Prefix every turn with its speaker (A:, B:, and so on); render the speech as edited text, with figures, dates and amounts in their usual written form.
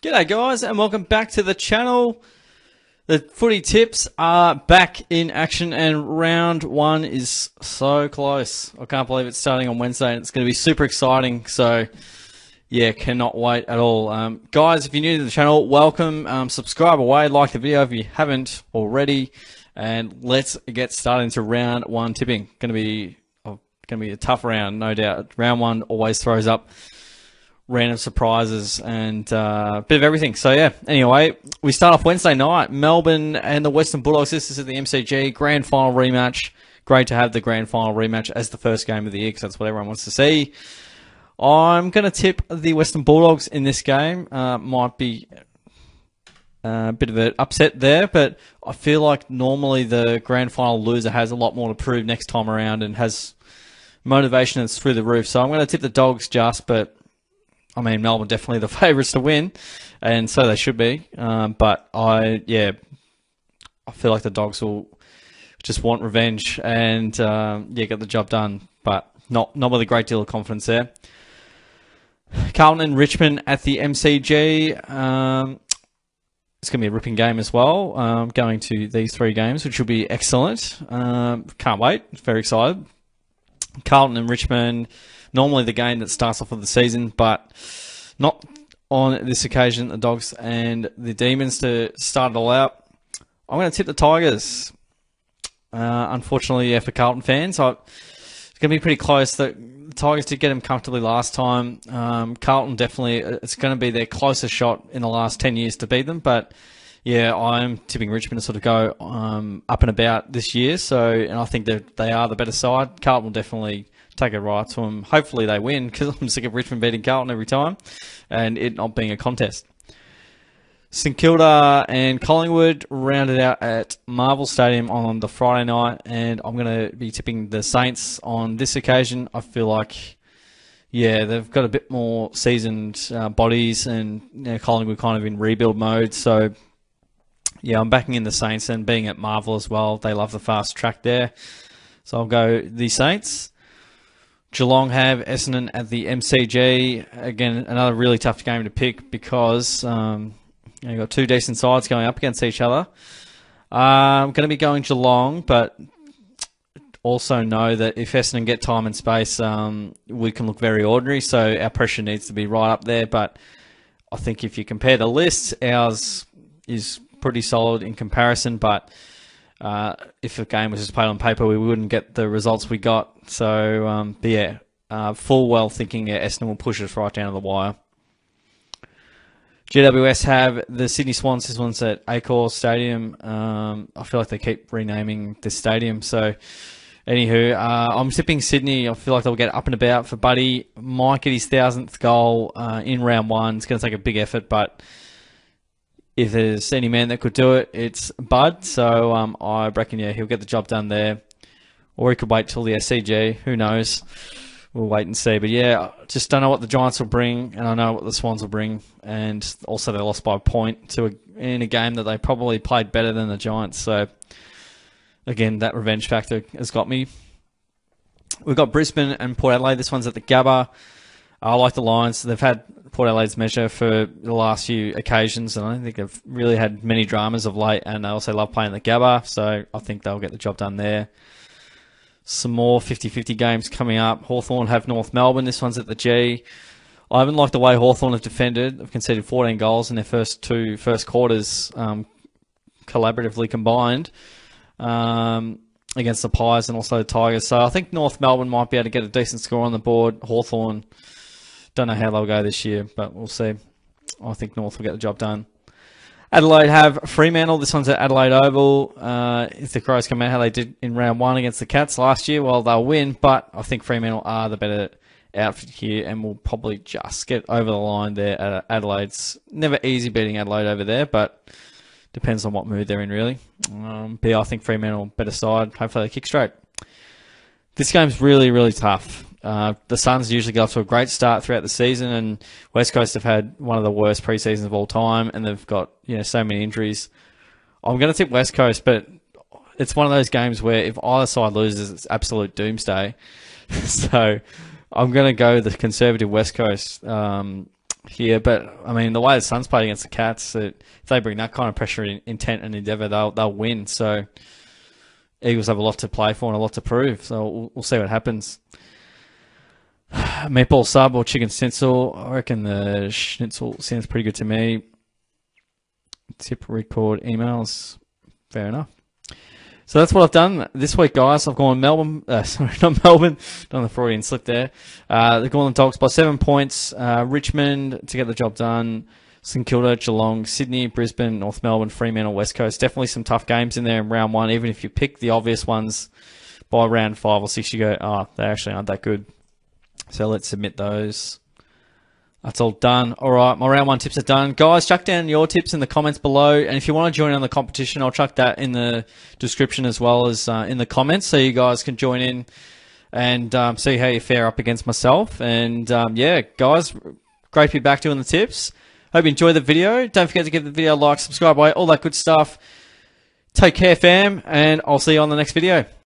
A: G'day guys and welcome back to the channel. The footy tips are back in action and round one is so close. I can't believe it's starting on Wednesday and it's going to be super exciting. So yeah, cannot wait at all. Guys, if you're new to the channel, welcome. Subscribe away, like the video if you haven't already, and let's get started into round one tipping. Going to be a tough round, no doubt. Round one always throws up random surprises and a bit of everything. So yeah, anyway, we start off Wednesday night. Melbourne and the Western Bulldogs. This is at the MCG grand final rematch. Great to have the grand final rematch as the first game of the year because that's what everyone wants to see. I'm going to tip the Western Bulldogs in this game. Might be a bit of an upset there, but I feel like normally the grand final loser has a lot more to prove next time around and has motivation that's through the roof. So I'm going to tip the Dogs but I mean, Melbourne definitely the favourites to win, and so they should be. But I feel like the Dogs will just want revenge and get the job done. But not with a great deal of confidence there. Carlton and Richmond at the MCG. It's going to be a ripping game as well. Going to these three games, which will be excellent. Can't wait. Very excited. Carlton and Richmond. Normally the game that starts off of the season, but not on this occasion. The Dogs and the Demons to start it all out. I'm going to tip the Tigers. Unfortunately, for Carlton fans, it's going to be pretty close. The Tigers did get them comfortably last time. Carlton definitely, it's going to be their closest shot in the last 10 years to beat them, but yeah, I'm tipping Richmond to sort of go up and about this year. And I think that they are the better side. Carlton will definitely take it right to them. Hopefully they win because I'm sick of Richmond beating Carlton every time and it not being a contest. St Kilda and Collingwood rounded out at Marvel Stadium on the Friday night, and I'm going to be tipping the Saints on this occasion. I feel like, yeah, they've got a bit more seasoned bodies, and Collingwood kind of in rebuild mode. So yeah, I'm backing in the Saints, and being at Marvel as well, they love the fast track there. So I'll go the Saints. Geelong have Essendon at the MCG. Again, another really tough game to pick because you've got two decent sides going up against each other. I'm going to be going Geelong, but also know that if Essendon get time and space, we can look very ordinary, so our pressure needs to be right up there. But I think if you compare the lists, ours is pretty solid in comparison, but if the game was just played on paper, we wouldn't get the results we got. So, but yeah, full well thinking Essendon will push us right down to the wire. GWS have the Sydney Swans. This one's at Accor Stadium. I feel like they keep renaming this stadium. So, anywho, I'm tipping Sydney. I feel like they'll get up and about for Buddy. Might get his 1,000th goal in round one. It's going to take a big effort, but if there's any man that could do it, it's Bud. So I reckon, yeah, he'll get the job done there. Or he could wait till the SCG. Who knows? We'll wait and see. But yeah, just don't know what the Giants will bring, and I know what the Swans will bring. And also they lost by a point in a game that they probably played better than the Giants. So again, that revenge factor has got me. We've got Brisbane and Port Adelaide. This one's at the Gabba. I like the Lions. They've had Port Adelaide's measure for the last few occasions, and I don't think they've really had many dramas of late, and they also love playing the Gabba, so I think they'll get the job done there. Some more 50-50 games coming up. Hawthorn have North Melbourne. This one's at the G. I haven't liked the way Hawthorn have defended. They've conceded 14 goals in their first quarters, collaboratively combined, against the Pies and also the Tigers. So I think North Melbourne might be able to get a decent score on the board. Hawthorn, don't know how they'll go this year, but we'll see. I think North will get the job done. Adelaide have Fremantle. This one's at Adelaide Oval. If the Crows come out how they did in round one against the Cats last year, well, they'll win, but I think Fremantle are the better outfit here and will probably just get over the line there at Adelaide's. Never easy beating Adelaide over there, but depends on what mood they're in, really. But yeah, I think Fremantle better side. Hopefully they kick straight. This game's really, really tough. The Suns usually get off to a great start throughout the season, and West Coast have had one of the worst pre-seasons of all time, and they've got so many injuries. I'm going to tip West Coast, but it's one of those games where if either side loses, it's absolute doomsday. So I'm going to go the conservative West Coast. here. But I mean, the way the Suns played against the Cats, if they bring that kind of pressure, intent, and endeavour, they'll win. So Eagles have a lot to play for and a lot to prove. So we'll see what happens. Meatball sub or chicken schnitzel? I reckon the schnitzel sounds pretty good to me. Tip record emails. Fair enough. So that's what I've done this week, guys. I've gone Melbourne. Sorry, not Melbourne. Done the Freudian slip there. They've gone the Dogs by 7 points. Richmond to get the job done. St Kilda, Geelong, Sydney, Brisbane, North Melbourne, Fremantle, West Coast. Definitely some tough games in there in round one. Even if you pick the obvious ones by round 5 or 6, you go, oh, they actually aren't that good. So let's submit those. That's all done. All right, my round 1 tips are done. Guys, chuck down your tips in the comments below. And if you want to join in the competition, I'll chuck that in the description as well as in the comments so you guys can join in and see how you fare up against myself. And yeah, guys, great to be back doing the tips. Hope you enjoyed the video. Don't forget to give the video a like, subscribe, all that good stuff. Take care, fam, and I'll see you on the next video.